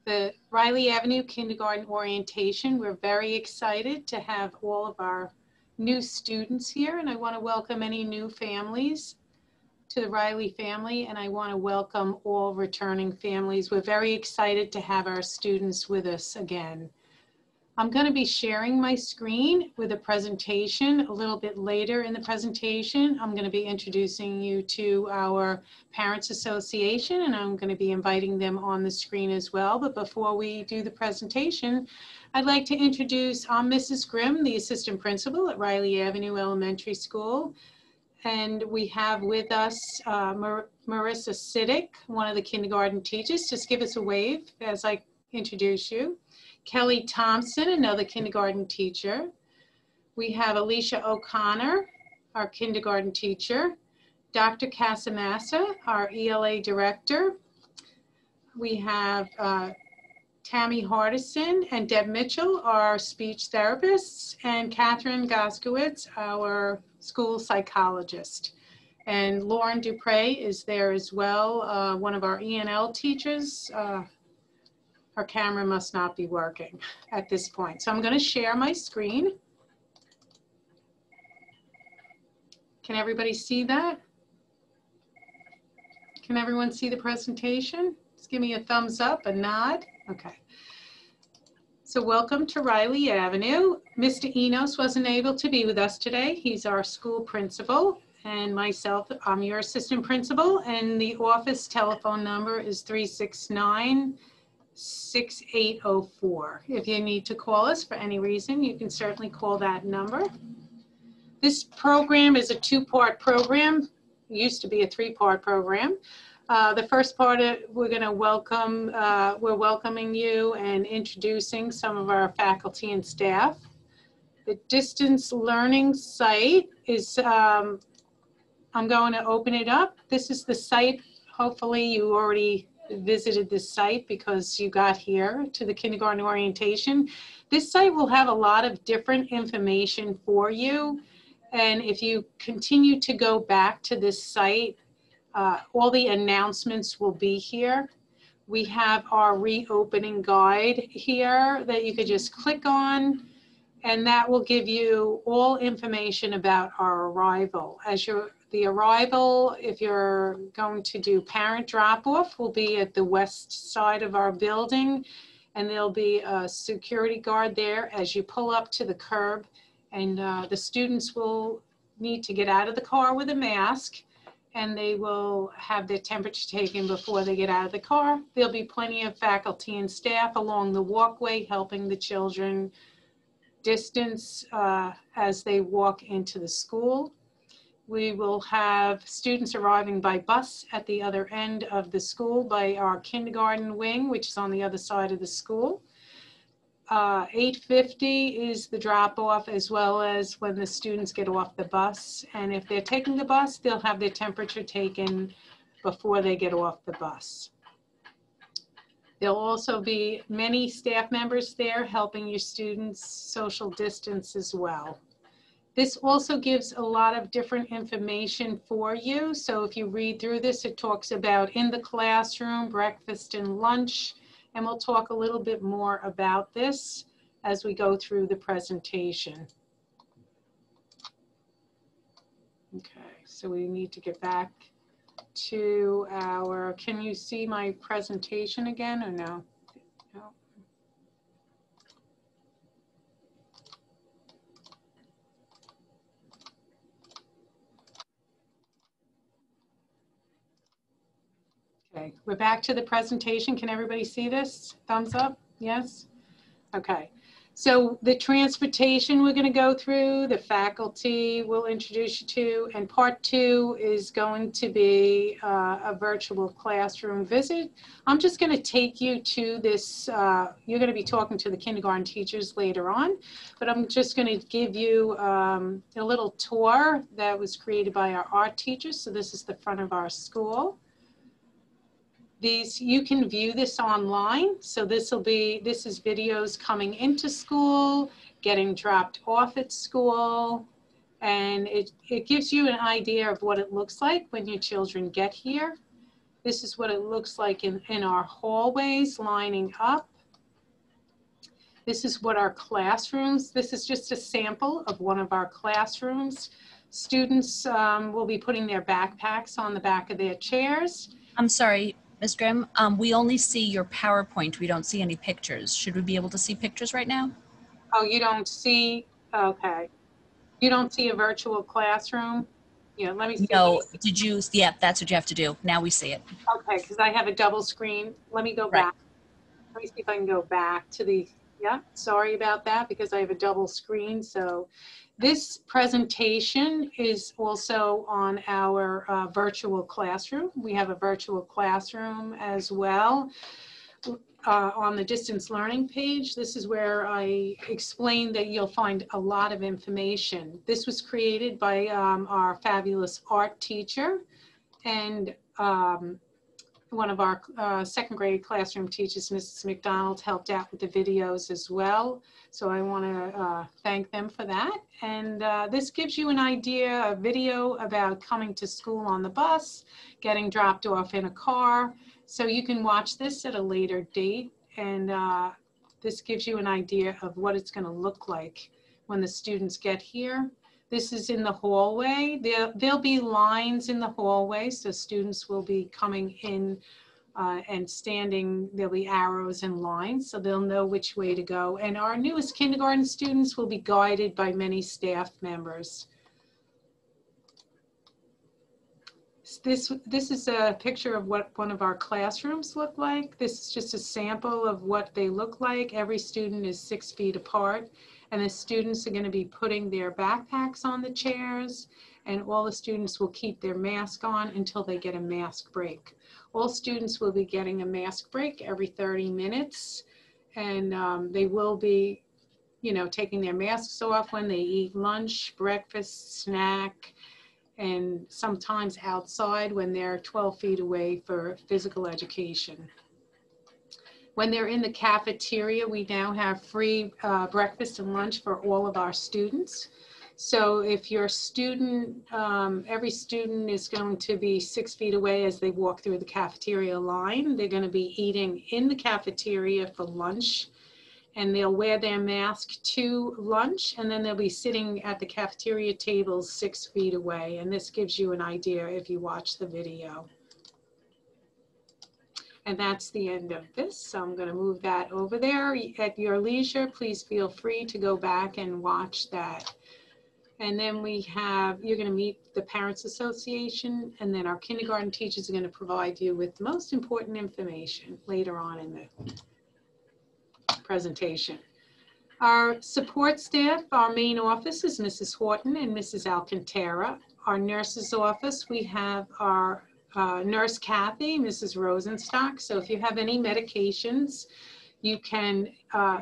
the Riley Avenue Kindergarten Orientation. We're very excited to have all of our new students here, and I want to welcome any new families to the Riley family, and I want to welcome all returning families. We're very excited to have our students with us again. I'm going to be sharing my screen with a presentation a little bit later in the presentation. I'm going to be introducing you to our Parents Association, and I'm going to be inviting them on the screen as well. But before we do the presentation, I'd like to introduce Mrs. Grimm, the assistant principal at Riley Avenue Elementary School. And we have with us Marissa Siddick, one of the kindergarten teachers. Just give us a wave as I introduce you. Kelly Thompson, another kindergarten teacher. We have Alicia O'Connor, our kindergarten teacher. Dr. Casamassa, our ELA director. We have Tammy Hardison and Deb Mitchell, our speech therapists, and Catherine Goskowitz, our school psychologist. And Lauren Dupre is there as well, one of our ENL teachers. Her camera must not be working at this point. So I'm going to share my screen. Can everybody see that? Can everyone see the presentation? Just give me a thumbs up, a nod. Okay. So welcome to Riley Avenue. Mr. Enos wasn't able to be with us today. He's our school principal, and myself, I'm your assistant principal, and the office telephone number is 369-6804. If you need to call us for any reason, you can certainly call that number. This program is a two-part program. It used to be a three-part program. The first part, we're going to welcome, we're welcoming you and introducing some of our faculty and staff. The distance learning site is, I'm going to open it up. This is the site. Hopefully you already visited this site because you got here to the kindergarten orientation. This site will have a lot of different information for you. And if you continue to go back to this site, all the announcements will be here. We have our reopening guide here that you could just click on, and that will give you all information about our arrival. The arrival, if you're going to do parent drop-off, will be at the west side of our building, and there'll be a security guard there as you pull up to the curb, and the students will need to get out of the car with a mask, and they will have their temperature taken before they get out of the car. There'll be plenty of faculty and staff along the walkway helping the children distance as they walk into the school. We will have students arriving by bus at the other end of the school by our kindergarten wing, which is on the other side of the school. 8:50 is the drop-off, as well as when the students get off the bus. And if they're taking the bus, they'll have their temperature taken before they get off the bus. There'll also be many staff members there helping your students social distance as well. This also gives a lot of different information for you. So if you read through this, it talks about in the classroom, breakfast and lunch, and we'll talk a little bit more about this as we go through the presentation. Okay, so we need to get back to our, can you see my presentation again or no? No. Okay, we're back to the presentation. Can everybody see this? Thumbs up? Yes? Okay. So the transportation we're going to go through, the faculty we'll introduce you to, and part 2 is going to be a virtual classroom visit. I'm just going to take you to this, you're going to be talking to the kindergarten teachers later on, but I'm just going to give you a little tour that was created by our art teachers. So this is the front of our school. You can view this online. So this is videos coming into school, getting dropped off at school, and it gives you an idea of what it looks like when your children get here. This is what it looks like in our hallways lining up. This is what our classrooms, this is just a sample of one of our classrooms. Students will be putting their backpacks on the back of their chairs. I'm sorry, Ms. Grimm, we only see your PowerPoint. We don't see any pictures. Should we be able to see pictures right now? Oh, you don't see, okay. You don't see a virtual classroom? Yeah, let me see. No, did you? Yeah, that's what you have to do. Now we see it. Okay, because I have a double screen. Let me go Right. back. Let me see if I can go back to the, yeah, sorry about that because I have a double screen. So this presentation is also on our virtual classroom. We have a virtual classroom as well. On the distance learning page, this is where I explain that you'll find a lot of information. This was created by our fabulous art teacher, and one of our second grade classroom teachers, Mrs. McDonald, helped out with the videos as well. So I want to thank them for that. And this gives you an idea, a video about coming to school on the bus, getting dropped off in a car. So you can watch this at a later date. And this gives you an idea of what it's going to look like when the students get here. This is in the hallway. There'll be lines in the hallway, so students will be coming in and standing. There'll be arrows and lines, so they'll know which way to go. And our newest kindergarten students will be guided by many staff members. This is a picture of what one of our classrooms look like. This is just a sample of what they look like. Every student is 6 feet apart. And the students are going to be putting their backpacks on the chairs, and all the students will keep their mask on until they get a mask break. All students will be getting a mask break every 30 minutes, and they will be, taking their masks off when they eat lunch, breakfast, snack, and sometimes outside when they're 12 feet away for physical education. When they're in the cafeteria, we now have free breakfast and lunch for all of our students. So if your student, every student is going to be 6 feet away as they walk through the cafeteria line. They're going to be eating in the cafeteria for lunch, and they'll wear their mask to lunch, and then they'll be sitting at the cafeteria tables 6 feet away. And this gives you an idea if you watch the video. And that's the end of this. So I'm going to move that over there. At your leisure, please feel free to go back and watch that. And then we have, you're going to meet the Parents Association, and then our kindergarten teachers are going to provide you with the most important information later on in the presentation. Our support staff, our main office is Mrs. Horton and Mrs. Alcantara. Our nurse's office, we have our Nurse Kathy, Mrs. Rosenstock. So if you have any medications, you can,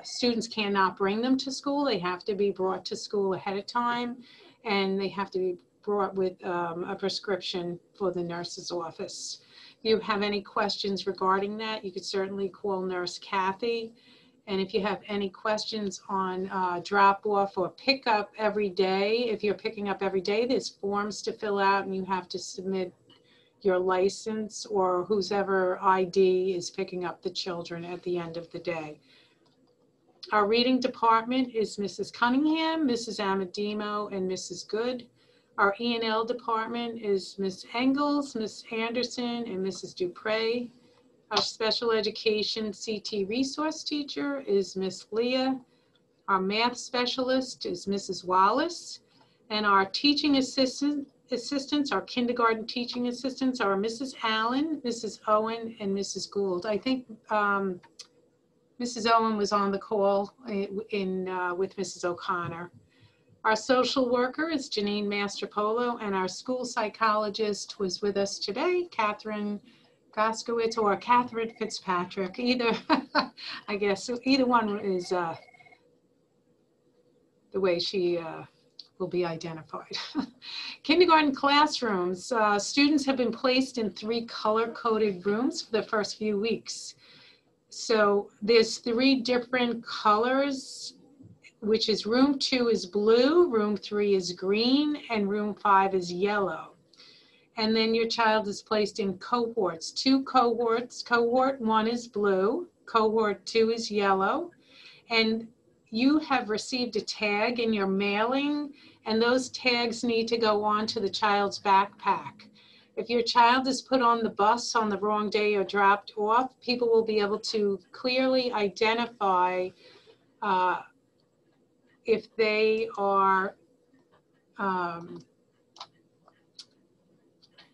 students cannot bring them to school. They have to be brought to school ahead of time, and they have to be brought with a prescription for the nurse's office. If you have any questions regarding that, you could certainly call Nurse Kathy. And if you have any questions on drop off or pick up every day, if you're picking up every day, there's forms to fill out, and you have to submit your license or whoever ID is picking up the children at the end of the day. Our reading department is Mrs. Cunningham, Mrs. Amadimo, and Mrs. Good. Our E&L department is Ms. Engels, Ms. Anderson, and Mrs. Dupre. Our special education CT resource teacher is Ms. Leah. Our math specialist is Mrs. Wallace. And our teaching assistants, our kindergarten teaching assistants are Mrs. Allen, Mrs. Owen, and Mrs. Gould. I think Mrs. Owen was on the call with Mrs. O'Connor. Our social worker is Janine Mastropolo, and our school psychologist was with us today, Catherine Goskowitz or Catherine Fitzpatrick. Either, I guess, either one is the way she will be identified. Kindergarten classrooms, students have been placed in 3 color-coded rooms for the first few weeks. So there's 3 different colors, which is room 2 is blue, room 3 is green, and room 5 is yellow. And then your child is placed in cohorts, 2 cohorts. Cohort 1 is blue, cohort 2 is yellow. And you have received a tag in your mailing, and those tags need to go on to the child's backpack. If your child is put on the bus on the wrong day or dropped off, people will be able to clearly identify if they are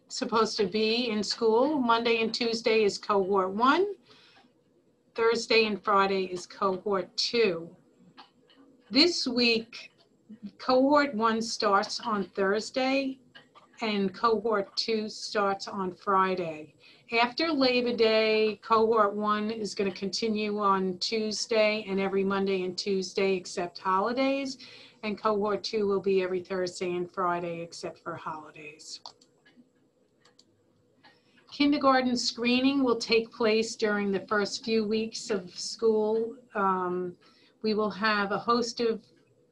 supposed to be in school. Monday and Tuesday is cohort 1. Thursday and Friday is cohort 2. This week, cohort 1 starts on Thursday and cohort 2 starts on Friday. After Labor Day, cohort 1 is going to continue on Tuesday and every Monday and Tuesday except holidays, and cohort 2 will be every Thursday and Friday except for holidays. Kindergarten screening will take place during the first few weeks of school. We will have a host of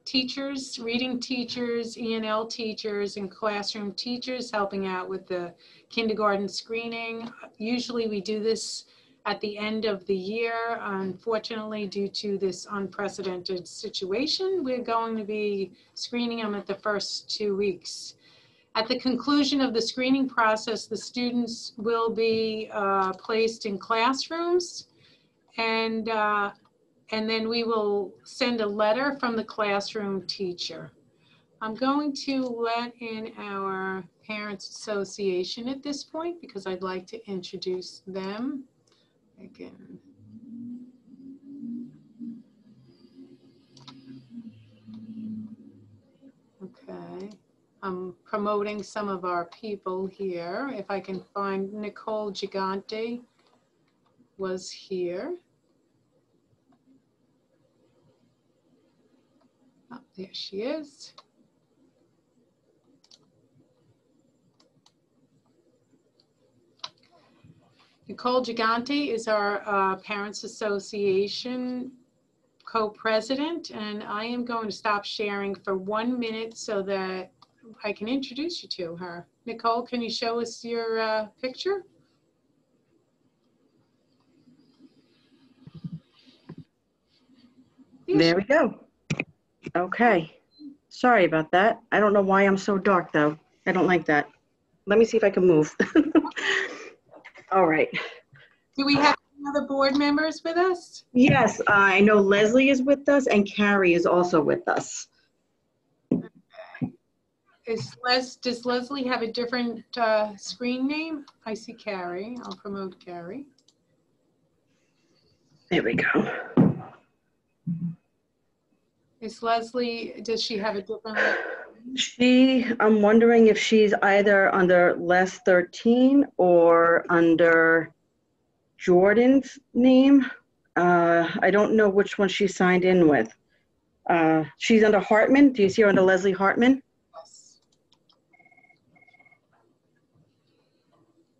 teachers, reading teachers, E&L teachers, and classroom teachers helping out with the kindergarten screening. Usually we do this at the end of the year. Unfortunately, due to this unprecedented situation, we're going to be screening them at the first 2 weeks. At the conclusion of the screening process, the students will be placed in classrooms, and then we will send a letter from the classroom teacher. I'm going to let in our Parents Association at this point because I'd like to introduce them again. Okay. I'm promoting some of our people here. If I can find Nicole Gigante was here. Oh, there she is. Nicole Gigante is our Parents Association co-president, and I am going to stop sharing for 1 minute so that I can introduce you to her. Nicole, can you show us your picture? There we go. Okay. Sorry about that. I don't know why I'm so dark though. I don't like that. Let me see if I can move. All right. Do we have any other board members with us? Yes, I know Leslie is with us and Carrie is also with us. Does Leslie have a different screen name? I see Carrie. I'll promote Carrie. There we go. Is Leslie, does she have a different? I'm wondering if she's either under Les 13 or under Jordan's name. I don't know which one she signed in with. She's under Hartman. Do you see her under Leslie Hartman? Yes.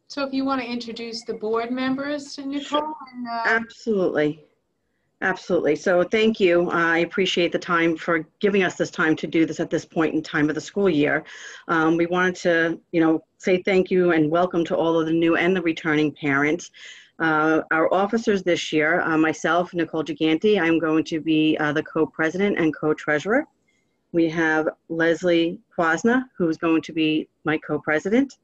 So if you want to introduce the board members, Nicole. Sure. And, Absolutely. Absolutely. So thank you. I appreciate the time for giving us this time to do this at this point in time of the school year. We wanted to, say thank you and welcome to all of the new and the returning parents. Our officers this year, myself, Nicole Gigante, I'm going to be the co-president and co-treasurer. We have Leslie Kwasna, who is going to be my co-president.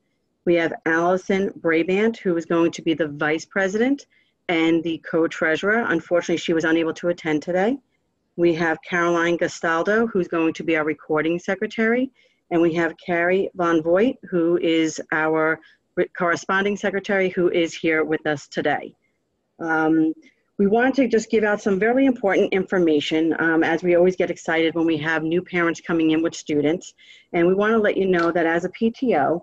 We have Allison Brabant, who is going to be the vice president and the co-treasurer. Unfortunately, she was unable to attend today. We have Caroline Gastaldo, who's going to be our recording secretary. And we have Carrie Von Voigt, who is our corresponding secretary, who is here with us today. We wanted to just give out some very important information, as we always get excited when we have new parents coming in with students. And we want to let you know that as a PTO,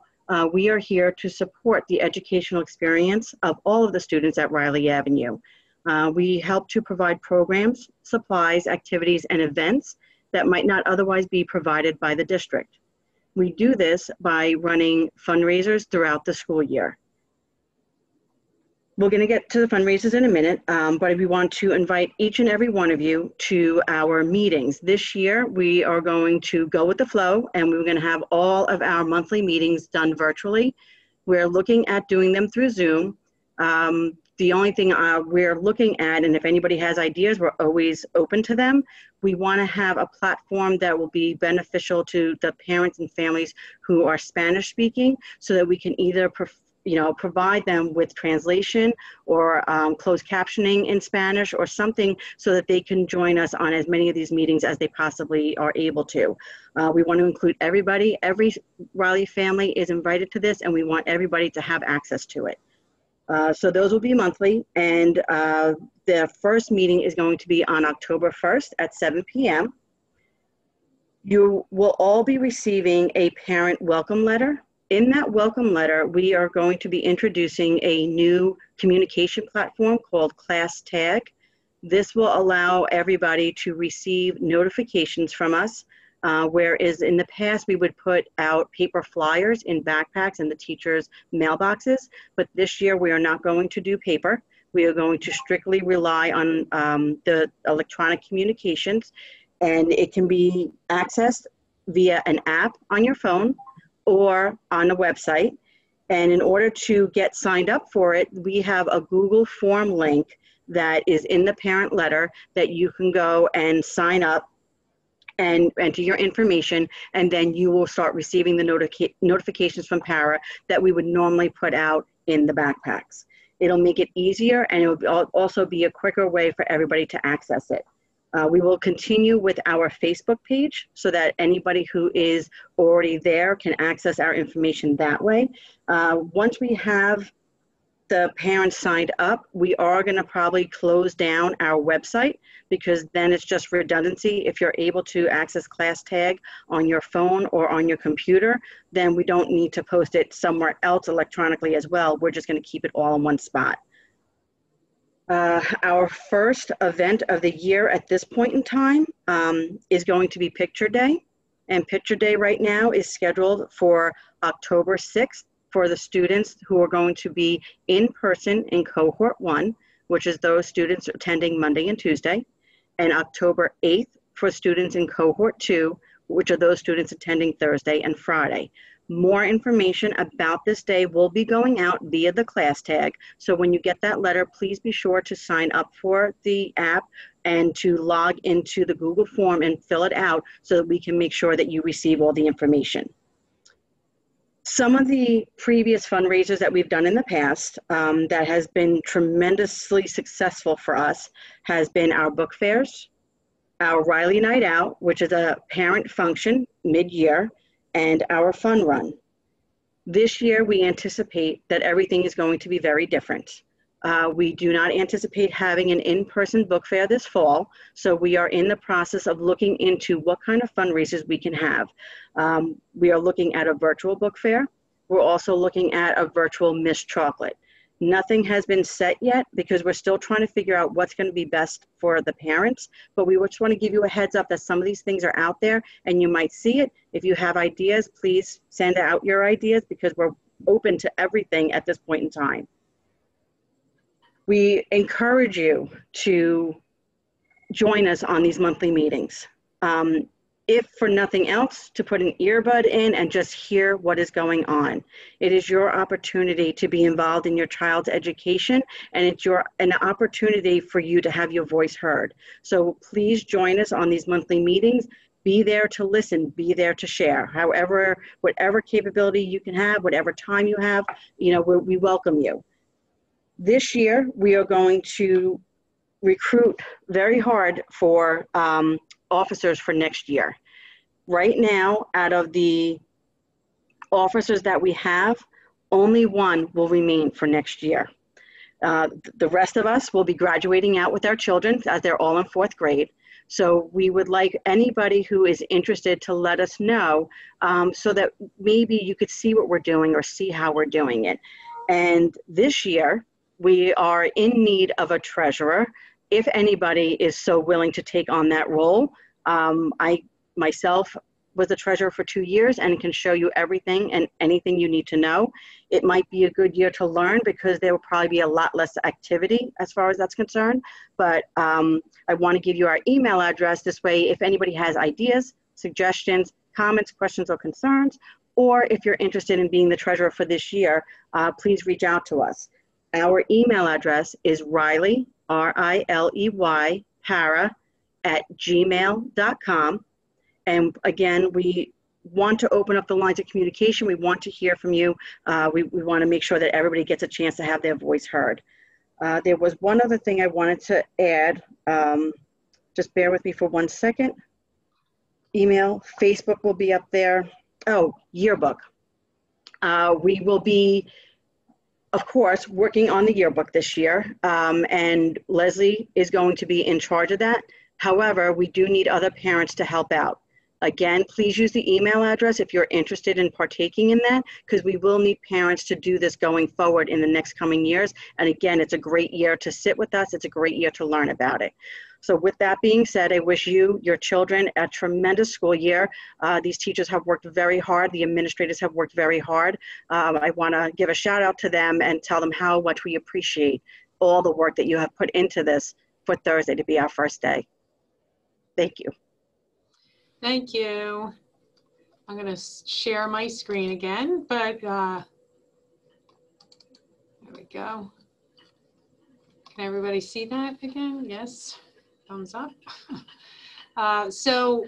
we are here to support the educational experience of all of the students at Riley Avenue. We help to provide programs, supplies, activities, and events that might not otherwise be provided by the district. We do this by running fundraisers throughout the school year. We're going to get to the fundraisers in a minute, but we want to invite each and every one of you to our meetings. This year, we are going to go with the flow, and we're going to have all of our monthly meetings done virtually. We're looking at doing them through Zoom. The only thing we're looking at, and if anybody has ideas, we're always open to them. We want to have a platform that will be beneficial to the parents and families who are Spanish speaking, so that we can either provide them with translation or closed captioning in Spanish or something, so that they can join us on as many of these meetings as they possibly are able to. We want to include everybody. Every Riley family is invited to this, and we want everybody to have access to it. So those will be monthly, and the first meeting is going to be on October 1st at 7 p.m. You will all be receiving a parent welcome letter. In that welcome letter, we are going to be introducing a new communication platform called Class Tag. This will allow everybody to receive notifications from us, whereas in the past we would put out paper flyers in backpacks in the teachers' mailboxes, but this year we are not going to do paper. We are going to strictly rely on the electronic communications, and it can be accessed via an app on your phone or on a website. And in order to get signed up for it, we have a Google form link that is in the parent letter that you can go and sign up and enter your information, and then you will start receiving the notifications from Para that we would normally put out in the backpacks. It'll make it easier, and it will also be a quicker way for everybody to access it. We will continue with our Facebook page so that anybody who is already there can access our information that way. Once we have the parents signed up, we are going to probably close down our website, because then it's just redundancy. If you're able to access Class Tag on your phone or on your computer, then we don't need to post it somewhere else electronically as well. We're just going to keep it all in one spot. Our first event of the year at this point in time is going to be Picture Day. And Picture Day right now is scheduled for October 6th for the students who are going to be in person in Cohort 1, which is those students attending Monday and Tuesday, and October 8th for students in Cohort 2, which are those students attending Thursday and Friday. More information about this day will be going out via the Class Tag. So when you get that letter, please be sure to sign up for the app and to log into the Google form and fill it out so that we can make sure that you receive all the information. Some of the previous fundraisers that we've done in the past that has been tremendously successful for us has been our book fairs, our Riley Night Out, which is a parent function mid-year, and our fun run. This year, we anticipate that everything is going to be very different. We do not anticipate having an in-person book fair this fall, so we are in the process of looking into what kind of fundraisers we can have. We are looking at a virtual book fair. We're also looking at a virtual Miss Chocolate. Nothing has been set yet because we're still trying to figure out what's going to be best for the parents, but we just want to give you a heads up that some of these things are out there and you might see it. If you have ideas, please send out your ideas, because we're open to everything at this point in time. We encourage you to join us on these monthly meetings. If for nothing else, to put an earbud in and just hear what is going on. It is your opportunity to be involved in your child's education, and it's an opportunity for you to have your voice heard. So please join us on these monthly meetings. Be there to listen, be there to share. However, whatever capability you can have, whatever time you have, we welcome you. This year, we are going to recruit very hard for officers for next year. Right now, out of the officers that we have, only one will remain for next year. The rest of us will be graduating out with our children as they're all in 4th grade. So we would like anybody who is interested to let us know so that maybe you could see what we're doing or see how we're doing it. And this year, we are in need of a treasurer. If anybody is so willing to take on that role, I myself was the treasurer for 2 years and can show you everything and anything you need to know. It might be a good year to learn because there will probably be a lot less activity as far as that's concerned. But I want to give you our email address. This way, if anybody has ideas, suggestions, comments, questions, or concerns, or if you're interested in being the treasurer for this year, please reach out to us. Our email address is Riley, R-I-L-E-Y, para, @gmail.com. And again, we want to open up the lines of communication. We want to hear from you. We want to make sure that everybody gets a chance to have their voice heard. There was one other thing I wanted to add. Just bear with me for 1 second. Email, Facebook will be up there. Oh, yearbook. We will be, of course, working on the yearbook this year, and Leslie is going to be in charge of that. However, we do need other parents to help out. Again, please use the email address if you're interested in partaking in that, because we will need parents to do this going forward in the next coming years. And again, it's a great year to sit with us. It's a great year to learn about it. So with that being said, I wish you, your children, a tremendous school year. These teachers have worked very hard. The administrators have worked very hard. I want to give a shout out to them and tell them how much we appreciate all the work that you have put into this for Thursday to be our first day. Thank you. Thank you. I'm going to share my screen again, but there we go. Can everybody see that again? Yes. Thumbs up. So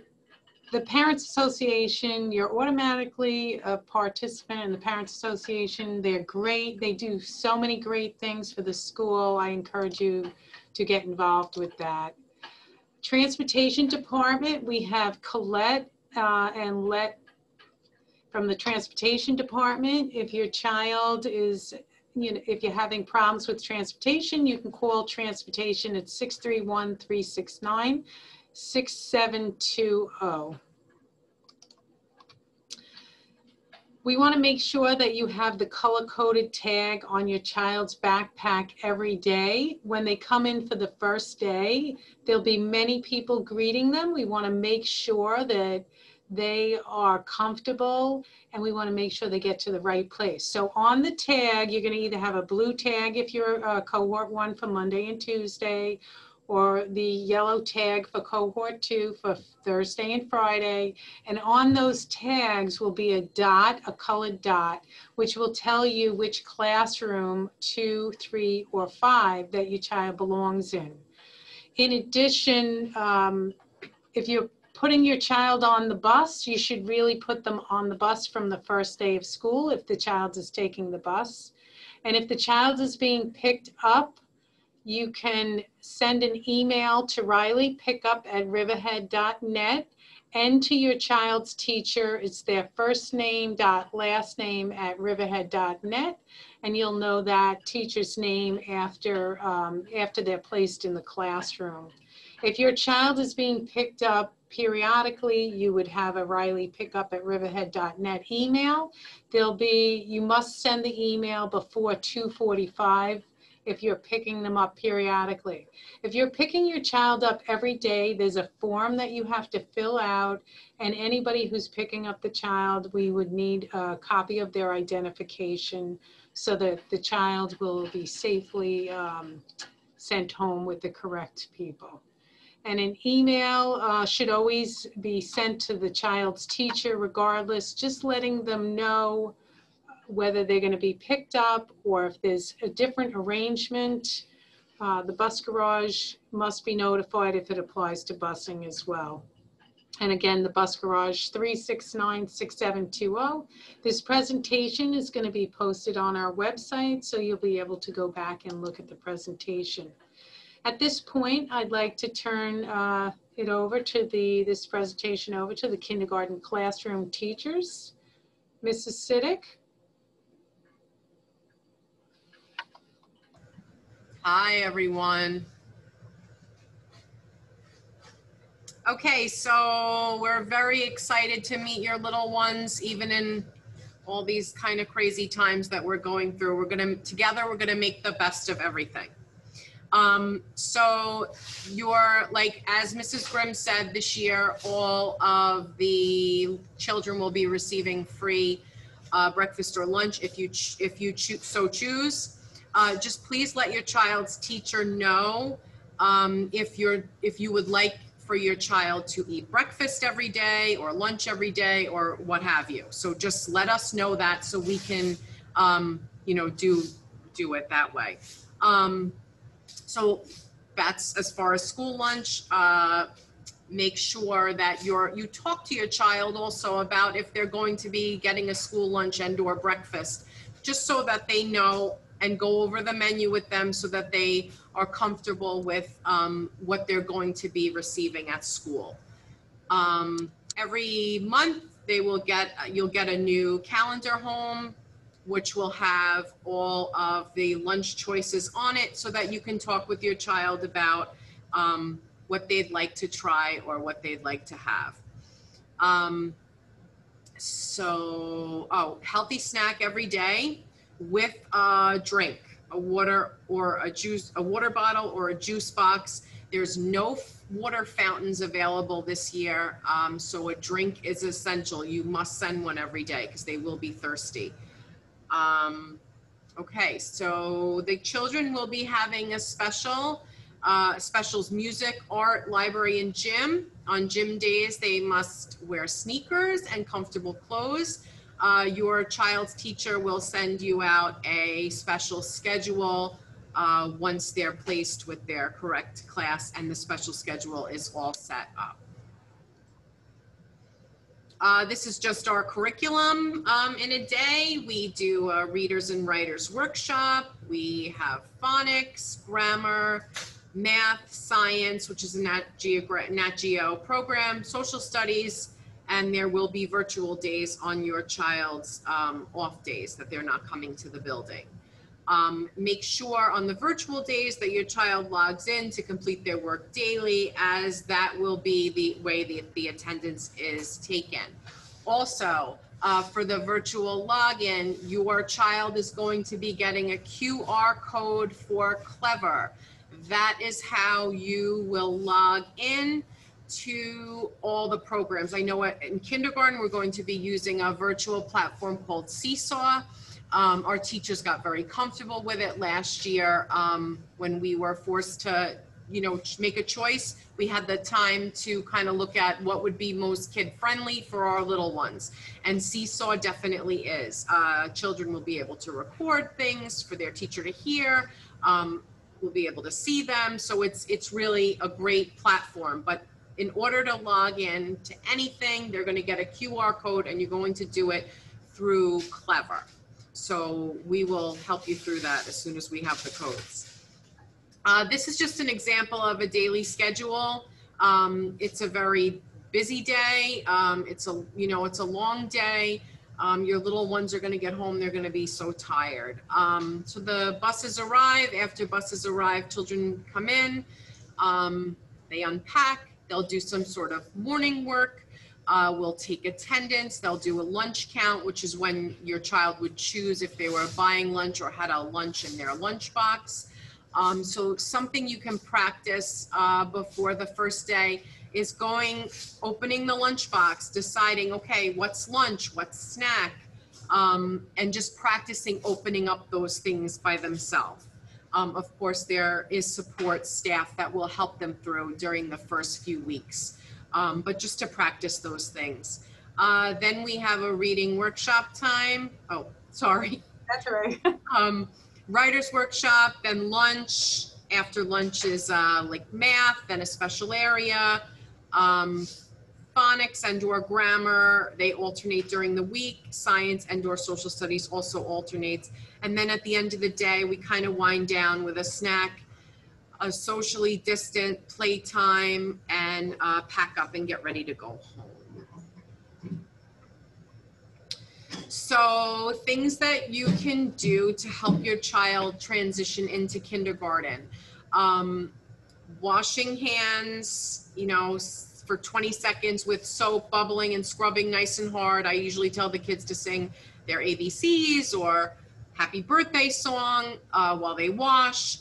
the Parents Association, you're automatically a participant in the Parents Association. They're great. They do so many great things for the school. I encourage you to get involved with that. Transportation Department, we have Colette and Let from the Transportation Department. If your child is, if you're having problems with transportation, you can call transportation at 631-369-6720. We want to make sure that you have the color-coded tag on your child's backpack every day. When they come in for the first day, there'll be many people greeting them. We want to make sure that they are comfortable, and we want to make sure they get to the right place. So on the tag, you're going to either have a blue tag if you're cohort 1 for Monday and Tuesday, or the yellow tag for cohort 2 for Thursday and Friday. And on those tags will be a dot, a colored dot, which will tell you which classroom 2, 3, or 5 that your child belongs in. In addition, if you're putting your child on the bus, you should really put them on the bus from the first day of school if the child is taking the bus. And if the child is being picked up, you can send an email to Riley, pickup@riverhead.net, and to your child's teacher. It's their first name dot last name @riverhead.net, and you'll know that teacher's name after they're placed in the classroom. If your child is being picked up periodically, you would have a Riley pickup@riverhead.net email. You must send the email before 2:45 if you're picking them up periodically. If you're picking your child up every day, there's a form that you have to fill out, and anybody who's picking up the child, we would need a copy of their identification so that the child will be safely sent home with the correct people. And an email should always be sent to the child's teacher regardless, just letting them know whether they're going to be picked up or if there's a different arrangement. The bus garage must be notified if it applies to busing as well. And again, the bus garage 369-6720. This presentation is going to be posted on our website, so you'll be able to go back and look at the presentation. At this point, I'd like to turn it over to this presentation over to the kindergarten classroom teachers. Mrs. Siddick. Hi, everyone. Okay, so we're very excited to meet your little ones, even in all these kind of crazy times that we're going through. Together, we're gonna make the best of everything. So you're like, as Mrs. Grimm said, this year, all of the children will be receiving free breakfast or lunch if you choose. Just please let your child's teacher know if you would like for your child to eat breakfast every day or lunch every day or what have you. So just let us know that so we can, do it that way. So that's as far as school lunch. Make sure that you talk to your child also about if they're going to be getting a school lunch and or breakfast, just so that they know, and go over the menu with them so that they are comfortable with what they're going to be receiving at school. Every month you'll get a new calendar home, which will have all of the lunch choices on it so that you can talk with your child about what they'd like to try or what they'd like to have. Healthy snack every day with a drink, a water or a juice, a water bottle or a juice box. There's no water fountains available this year, so a drink is essential. You must send one every day because they will be thirsty. Okay, so the children will be having a specials music, art, library, and gym. On gym days, they must wear sneakers and comfortable clothes. Your child's teacher will send you out a special schedule once they're placed with their correct class and the special schedule is all set up. This is just our curriculum in a day. We do a readers and writers workshop. We have phonics, grammar, math, science, which is a Nat Geo program, social studies, and there will be virtual days on your child's off days that they're not coming to the building. Make sure on the virtual days that your child logs in to complete their work daily, as that will be the way the attendance is taken. Also, for the virtual login, your child is going to be getting a QR code for Clever. That is how you will log in to all the programs. I know in kindergarten, we're going to be using a virtual platform called Seesaw. Our teachers got very comfortable with it last year when we were forced to, make a choice. We had the time to kind of look at what would be most kid-friendly for our little ones. And Seesaw definitely is. Children will be able to record things for their teacher to hear. We'll be able to see them. So it's really a great platform. But in order to log in to anything, they're going to get a QR code and you're going to do it through Clever. So we will help you through that as soon as we have the codes. This is just an example of a daily schedule. It's a very busy day. It's a long day. Your little ones are going to get home. They're going to be so tired. So the buses arrive. After buses arrive, children come in. They unpack. They'll do some sort of morning work. We'll take attendance. They'll do a lunch count, which is when your child would choose if they were buying lunch or had a lunch in their lunchbox. So something you can practice before the first day is opening the lunchbox, deciding, okay, what's lunch, what's snack, and just practicing opening up those things by themselves. Of course, there is support staff that will help them through during the first few weeks. But just to practice those things. Then we have a reading workshop time. Oh, sorry. That's all right. Writer's workshop, then lunch. After lunch is like math, then a special area. Phonics and or grammar, they alternate during the week. Science and or social studies also alternates. And then at the end of the day, we kind of wind down with a snack, a socially distant playtime, and pack up and get ready to go home. So things that you can do to help your child transition into kindergarten. Washing hands, for 20 seconds with soap, bubbling and scrubbing nice and hard. I usually tell the kids to sing their ABCs or happy birthday song while they wash.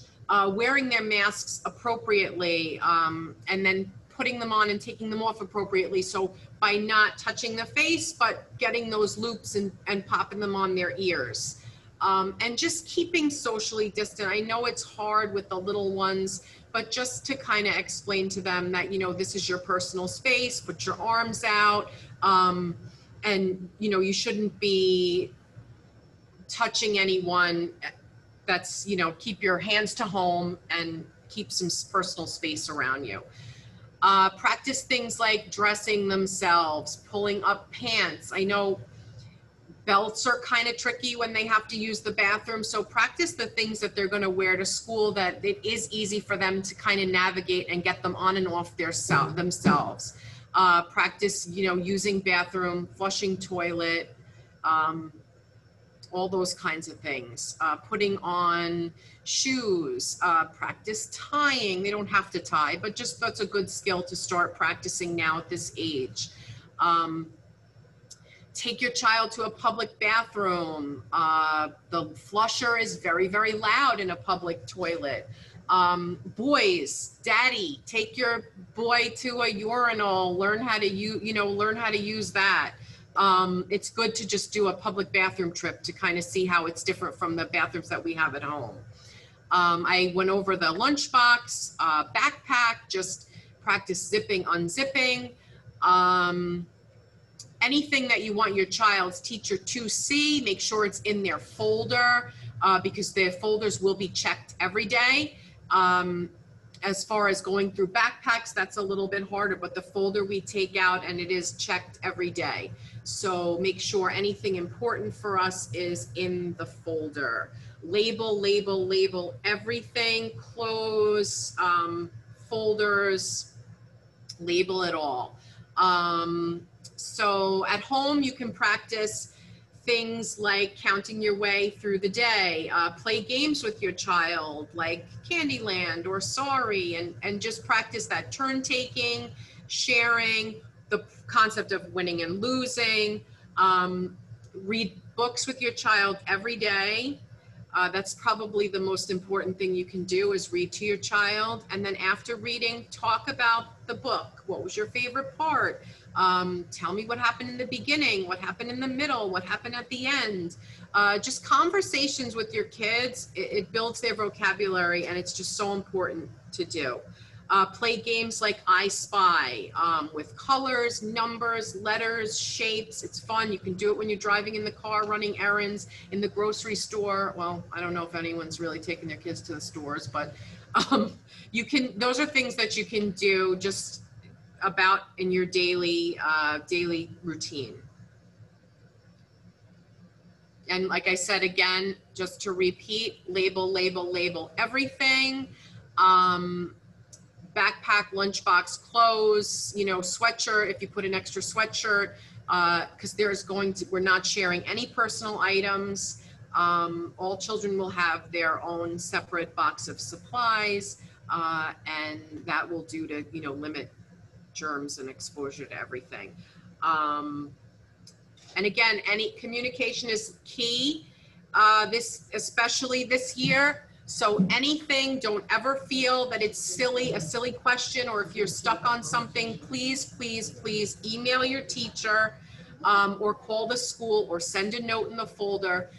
wearing their masks appropriately, and then putting them on and taking them off appropriately. So by not touching the face, but getting those loops and popping them on their ears. And just keeping socially distant. I know it's hard with the little ones, but just to kind of explain to them that, you know, this is your personal space, put your arms out, and, you know, you shouldn't be touching anyone. That's, you know, keep your hands to home and keep some personal space around you. Practice things like dressing themselves, pulling up pants. I know belts are kind of tricky when they have to use the bathroom. So practice the things that they're going to wear to school that it is easy for them to kind of navigate and get them on and off themselves. Practice, you know, using bathroom, flushing toilet, all those kinds of things. Putting on shoes, practice tying. They don't have to tie, but just that's a good skill to start practicing now at this age. Take your child to a public bathroom. The flusher is very, very loud in a public toilet. Boys, daddy, take your boy to a urinal, learn how to learn how to use that. It's good to just do a public bathroom trip to kind of see how it's different from the bathrooms that we have at home. I went over the lunchbox, backpack, just practice zipping, unzipping. Anything that you want your child's teacher to see, make sure it's in their folder, because their folders will be checked every day. As far as going through backpacks, that's a little bit harder, but the folder we take out and it is checked every day. So make sure anything important for us is in the folder. Label, label, label everything, clothes, folders, label it all. So at home, you can practice things like counting your way through the day, play games with your child like Candyland or Sorry, and just practice that turn taking, sharing, the concept of winning and losing. Read books with your child every day. That's probably the most important thing you can do, is read to your child. And then after reading, talk about the book. What was your favorite part? Tell me what happened in the beginning, what happened in the middle, what happened at the end. Just conversations with your kids, it builds their vocabulary, and it's just so important to do. Play games like I Spy, with colors, numbers, letters, shapes. It's fun. You can do it when you're driving in the car, running errands, in the grocery store. Well, I don't know if anyone's really taking their kids to the stores, but you can. Those are things that you can do just about in your daily routine. And like I said, again, just to repeat, label, label, label everything. Backpack, lunchbox, clothes, you know, sweatshirt, if you put an extra sweatshirt, because we're not sharing any personal items. All children will have their own separate box of supplies, and that will do to, you know, limit germs and exposure to everything. And again, any communication is key, especially this year. So anything, don't ever feel that it's silly, a silly question, or if you're stuck on something, please, please, please email your teacher, or call the school, or send a note in the folder.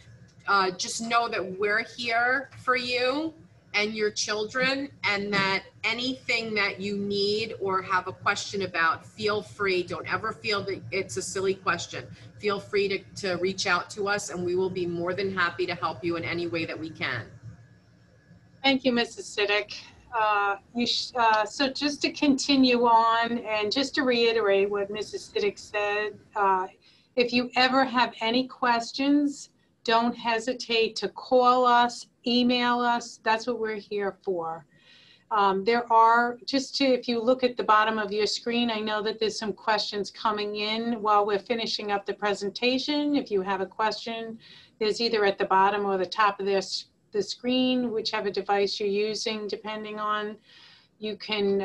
Just know that we're here for you and your children, and that anything that you need or have a question about, feel free. Don't ever feel that it's a silly question. Feel free to reach out to us, and we will be more than happy to help you in any way that we can. Thank you, Mrs. Siddick. So just to continue on, and just to reiterate what Mrs. Siddick said, if you ever have any questions, don't hesitate to call us, email us. That's what we're here for. There are, if you look at the bottom of your screen, I know that there's some questions coming in while we're finishing up the presentation. If you have a question, there's either at the bottom or the top of the screen, whichever device you're using, depending on, you can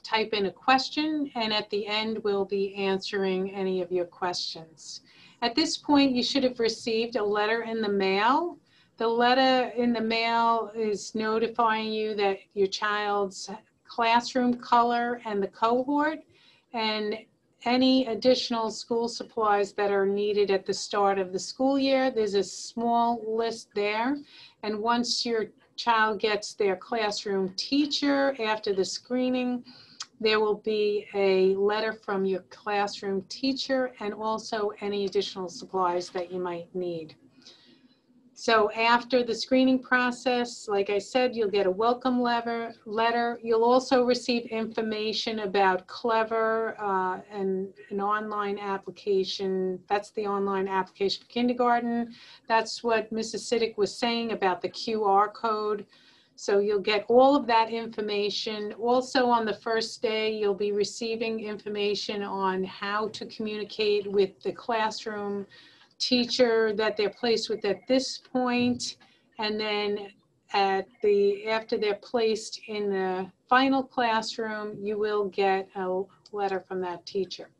type in a question, and at the end, we'll be answering any of your questions. At this point, you should have received a letter in the mail. The letter in the mail is notifying you that your child's classroom color and the cohort and any additional school supplies that are needed at the start of the school year. There's a small list there. And once your child gets their classroom teacher after the screening, there will be a letter from your classroom teacher and also any additional supplies that you might need. So after the screening process, like I said, you'll get a welcome letter. You'll also receive information about Clever and an online application. That's the online application for kindergarten. That's what Mrs. Siddick was saying about the QR code. So you'll get all of that information. Also on the first day, you'll be receiving information on how to communicate with the classroom teacher that they're placed with at this point, and then after they're placed in the final classroom, you will get a letter from that teacher.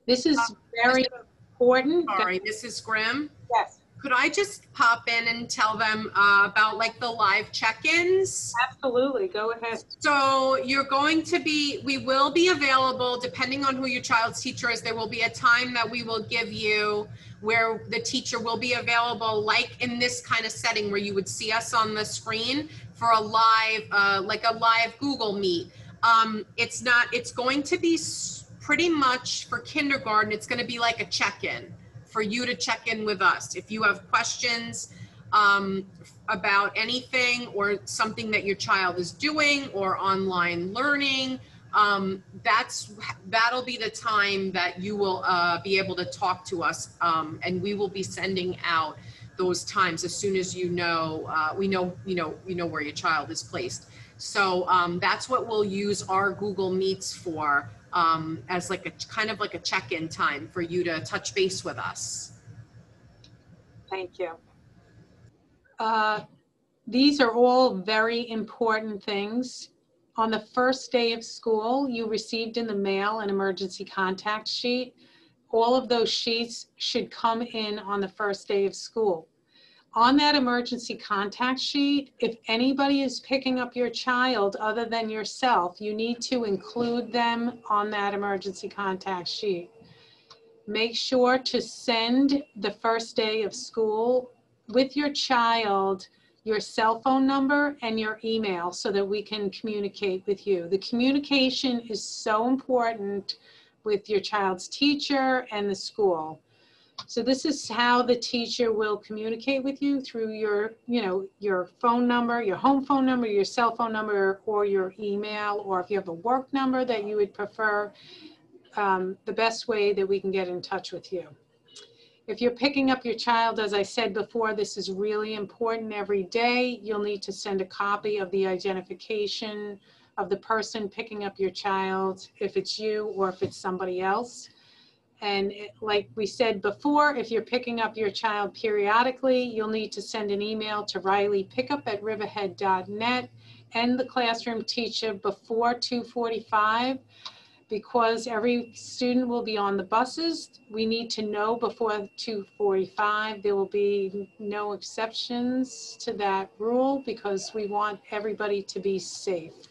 This is very important. Sorry, Mrs. Grimm. Yes. Could I just pop in and tell them about like the live check-ins? Absolutely, go ahead. So you're going to be, we will be available depending on who your child's teacher is. There will be a time that we will give you where the teacher will be available, like in this kind of setting where you would see us on the screen for a live, like a live Google Meet. It's going to be pretty much for kindergarten. It's going to be like a check-in for you to check in with us. If you have questions about anything or something that your child is doing or online learning, that'll be the time that you will be able to talk to us, and we will be sending out those times as soon as you know where your child is placed. So that's what we'll use our Google Meets for, as like a kind of like a check-in time for you to touch base with us. Thank you. These are all very important things. On the first day of school, you received in the mail an emergency contact sheet. All of those sheets should come in on the first day of school. On that emergency contact sheet, if anybody is picking up your child other than yourself, you need to include them on that emergency contact sheet. Make sure to send the first day of school with your child your cell phone number and your email so that we can communicate with you. The communication is so important with your child's teacher and the school. So this is how the teacher will communicate with you through your, your phone number, your home phone number, your cell phone number, or your email, or if you have a work number that you would prefer, the best way that we can get in touch with you. If you're picking up your child, as I said before, this is really important every day. You'll need to send a copy of the identification of the person picking up your child, if it's you or if it's somebody else. And like we said before, if you're picking up your child periodically, you'll need to send an email to rileypickup@riverhead.net and the classroom teacher before 2:45, because every student will be on the buses. We need to know before 2:45. There will be no exceptions to that rule because we want everybody to be safe.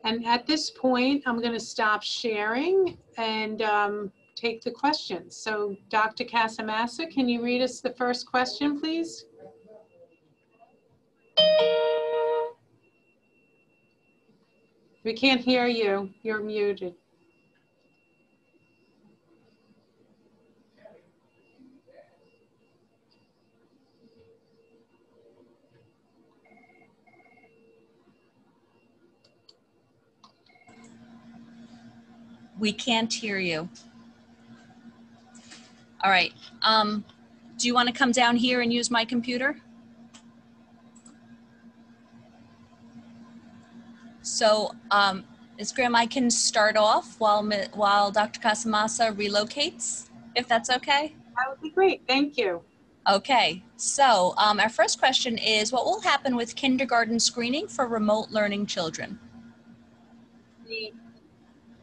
And at this point, I'm going to stop sharing and take the questions. So Dr. Casamassa, can you read us the first question, please? We can't hear you. You're muted. We can't hear you. All right. Do you want to come down here and use my computer? So, Ms. Graham, I can start off while Dr. Casamassa relocates, if that's okay. That would be great. Thank you. Okay. So, our first question is, what will happen with kindergarten screening for remote learning children? The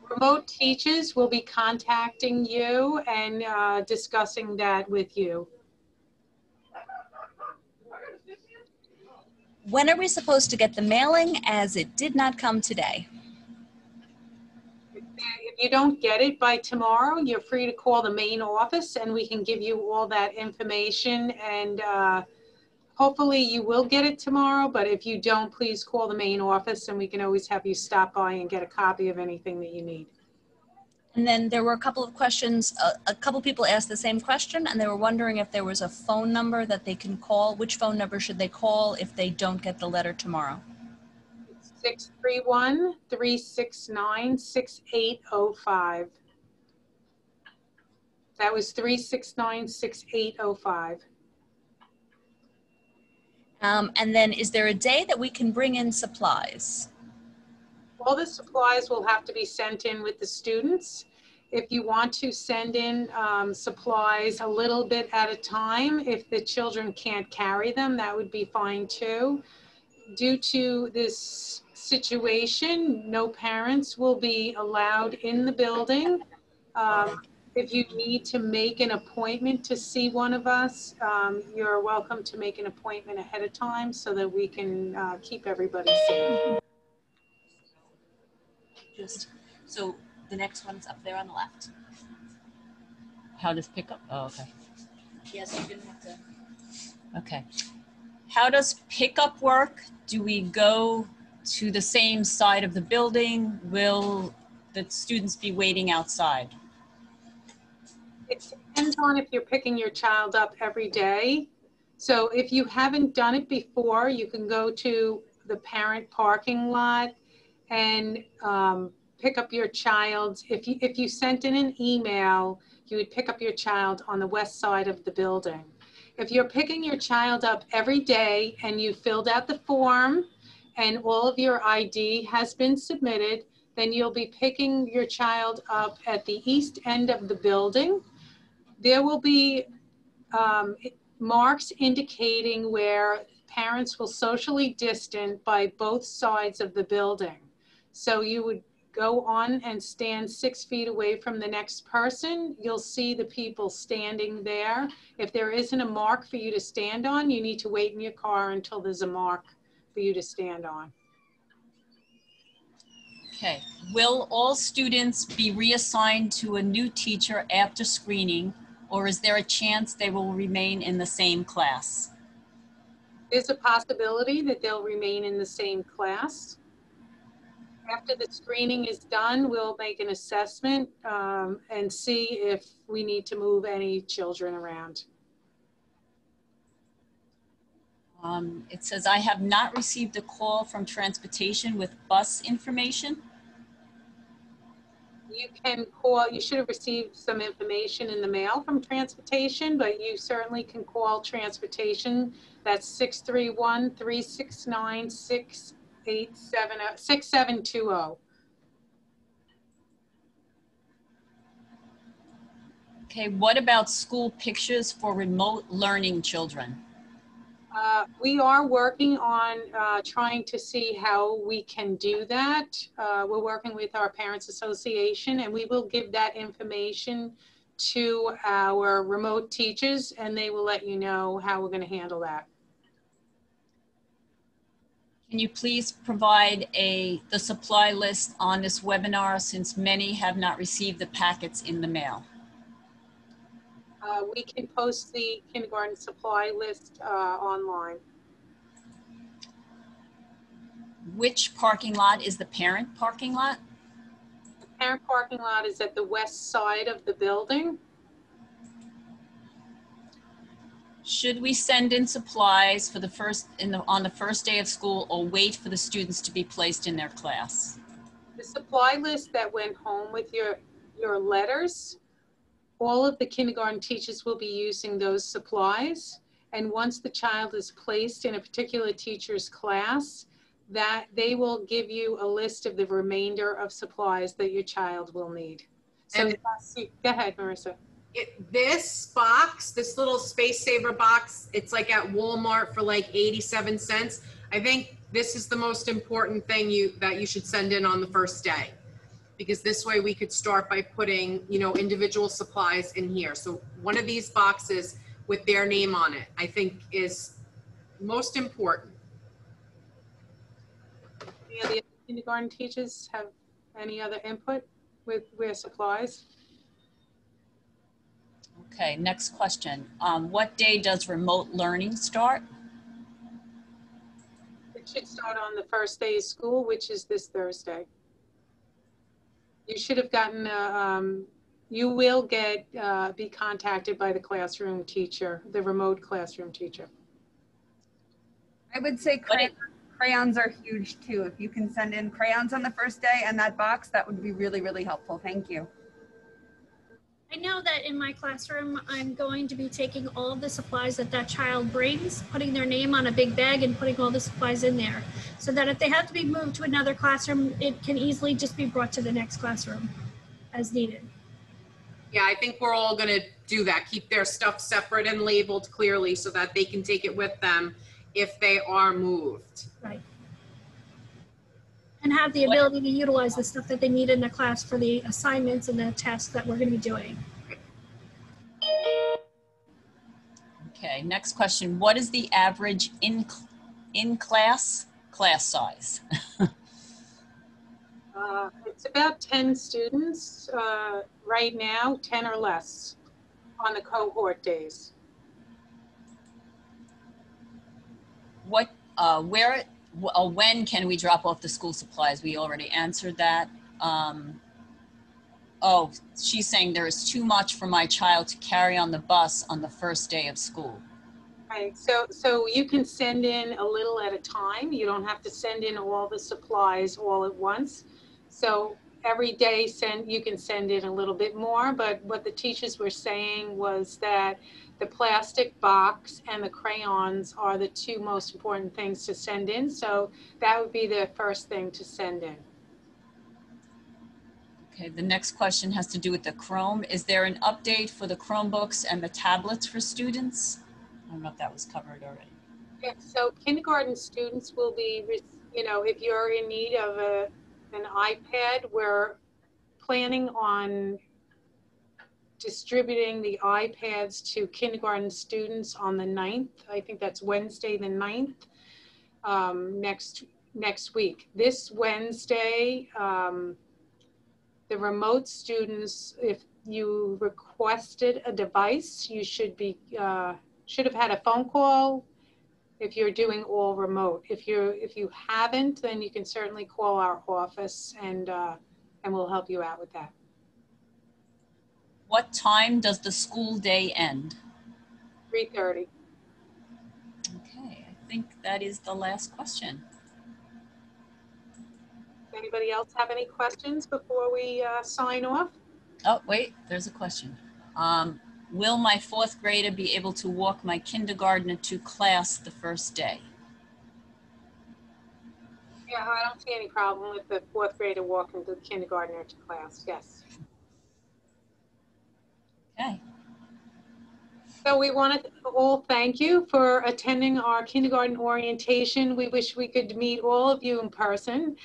remote teachers will be contacting you and discussing that with you. When are we supposed to get the mailing, as it did not come today? If you don't get it by tomorrow, you're free to call the main office and we can give you all that information, and hopefully you will get it tomorrow, but if you don't, please call the main office and we can always have you stop by and get a copy of anything that you need. And then there were a couple of questions, a couple people asked the same question, and they were wondering if there was a phone number that they can call. Which phone number should they call if they don't get the letter tomorrow? 631-369-6805. That was 369-6805. And then is there a day that we can bring in supplies? All the supplies will have to be sent in with the students. If you want to send in supplies a little bit at a time, if the children can't carry them, that would be fine too. Due to this situation, no parents will be allowed in the building. If you need to make an appointment to see one of us, you're welcome to make an appointment ahead of time so that we can keep everybody safe. So the next one's up there on the left. How does pickup? Oh, okay. Yes, you're gonna have to. Okay. How does pickup work? Do we go to the same side of the building? Will the students be waiting outside? It depends on if you're picking your child up every day. So if you haven't done it before, you can go to the parent parking lot and pick up your child. If you sent in an email, you would pick up your child on the west side of the building. If you're picking your child up every day and you filled out the form and all of your ID has been submitted, then you'll be picking your child up at the east end of the building. There will be marks indicating where parents will socially distance by both sides of the building. So you would go on and stand 6 feet away from the next person. You'll see the people standing there. If there isn't a mark for you to stand on, you need to wait in your car until there's a mark for you to stand on. Okay. Will all students be reassigned to a new teacher after screening, or is there a chance they will remain in the same class? There's a possibility that they'll remain in the same class. After the screening is done, we'll make an assessment and see if we need to move any children around. It says, I have not received a call from transportation with bus information. You can call, you should have received some information in the mail from transportation, but you certainly can call transportation. That's 631-369-6720. Okay, what about school pictures for remote learning children? We are working on trying to see how we can do that. We're working with our Parents Association, and we will give that information to our remote teachers, and they will let you know how we're going to handle that. Can you please provide the supply list on this webinar, since many have not received the packets in the mail? We can post the kindergarten supply list online. Which parking lot is the parent parking lot? The parent parking lot is at the west side of the building. Should we send in supplies for on the first day of school, or wait for the students to be placed in their class? The supply list that went home with your letters, all of the kindergarten teachers will be using those supplies. And once the child is placed in a particular teacher's class, that they will give you a list of the remainder of supplies that your child will need. So go ahead, Marissa. This box, this little Space Saver box, it's like at Walmart for like 87 cents. I think this is the most important thing that you should send in on the first day, because this way we could start by putting, individual supplies in here. So one of these boxes with their name on it, I think is most important. Any of the kindergarten teachers have any other input with supplies? Okay, next question. What day does remote learning start? It should start on the first day of school, which is this Thursday. You should have gotten, you will be contacted by the classroom teacher, the remote classroom teacher. I would say crayons are huge too. If you can send in crayons on the first day and that box, that would be really, really helpful. Thank you. I know that in my classroom, I'm going to be taking all of the supplies that that child brings, putting their name on a big bag and putting all the supplies in there, so that if they have to be moved to another classroom, it can easily just be brought to the next classroom as needed. Yeah, I think we're all gonna do that. Keep their stuff separate and labeled clearly so that they can take it with them if they are moved. Right. And have the ability to utilize the stuff that they need in the class for the assignments and the tasks that we're going to be doing. Okay, next question. What is the average in-class class size? It's about 10 students right now, 10 or less on the cohort days. What, when can we drop off the school supplies? We already answered that. Oh, she's saying there is too much for my child to carry on the bus on the first day of school. Right, so you can send in a little at a time. You don't have to send in all the supplies all at once. So every day you can send in a little bit more, but what the teachers were saying was that the plastic box and the crayons are the two most important things to send in. So that would be the first thing to send in. Okay, the next question has to do with the Chrome. Is there an update for the Chromebooks and the tablets for students? I don't know if that was covered already. Yeah, so kindergarten students will be, if you're in need of an iPad, we're planning on distributing the iPads to kindergarten students on the 9th. I think that's Wednesday the 9th, next week. This Wednesday, the remote students, if you requested a device, you should have had a phone call if you're doing all remote. If you haven't, then you can certainly call our office and we'll help you out with that. What time does the school day end? 3:30. Okay, I think that is the last question. Anybody else have any questions before we sign off? Oh, wait, there's a question. Will my fourth grader be able to walk my kindergartner to class the first day? Yeah, I don't see any problem with the fourth grader walking the kindergartner to class, yes. Okay. So we want to all thank you for attending our kindergarten orientation. We wish we could meet all of you in person.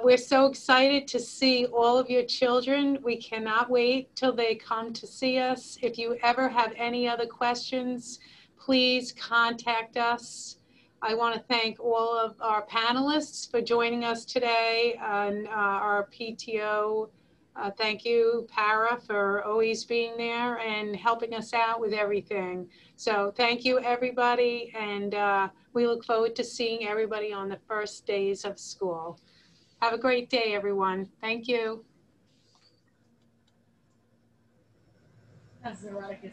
We're so excited to see all of your children. We cannot wait till they come to see us. If you ever have any other questions, please contact us. I want to thank all of our panelists for joining us today and our PTO. Thank you, Para, for always being there and helping us out with everything. So thank you, everybody, and we look forward to seeing everybody on the first days of school. Have a great day, everyone. Thank you. That's erotic.